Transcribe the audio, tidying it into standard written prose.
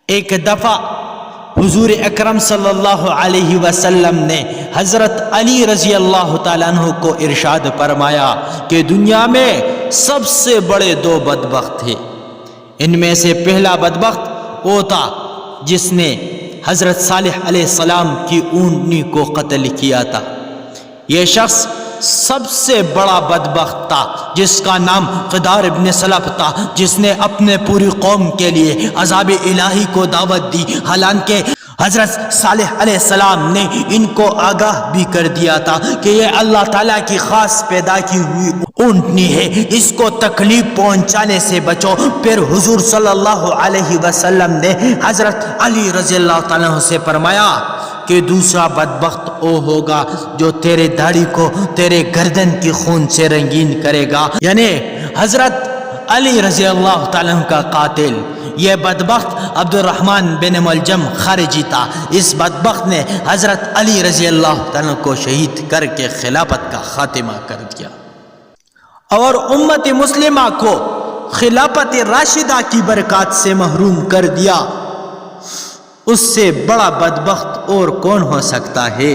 ایک دفعہ حضور اکرم صلی اللہ علیہ وسلم نے حضرت علی رضی اللہ تعالیٰ عنہ کو ارشاد فرمایا کہ دنیا میں سب سے بڑے دو بدبخت تھے، ان میں سے پہلا بدبخت وہ تھا جس نے حضرت صالح علیہ السلام کی اونٹنی کو قتل کیا تھا۔ یہ شخص سب سے بڑا بدبخت تھا جس کا نام قدار ابن سلف تھا، جس نے اپنے پوری قوم کے لیے عذاب الہی کو دعوت دی، حالانکہ حضرت صالح علیہ السلام نے ان کو آگاہ بھی کر دیا تھا کہ یہ اللہ تعالیٰ کی خاص پیدا کی ہوئی اونٹنی ہے، اس کو تکلیف پہنچانے سے بچو۔ پھر حضور صلی اللہ علیہ وسلم نے حضرت علی رضی اللہ تعالیٰ عنہ سے فرمایا کہ دوسرا بدبخت وہ ہوگا جو تیرے داڑھی کو تیرے گردن کی خون سے رنگین کرے گا، یعنی حضرت علی رضی اللہ تعالیٰ عنہ کا قاتل۔ یہ بدبخت عبد الرحمن بن ملجم خارجی تھا۔ اس بدبخت نے حضرت علی رضی اللہ تعالیٰ کو شہید کر کے خلافت کا خاتمہ کر دیا اور امت مسلمہ کو خلافت راشدہ کی برکات سے محروم کر دیا۔ اس سے بڑا بدبخت اور کون ہو سکتا ہے؟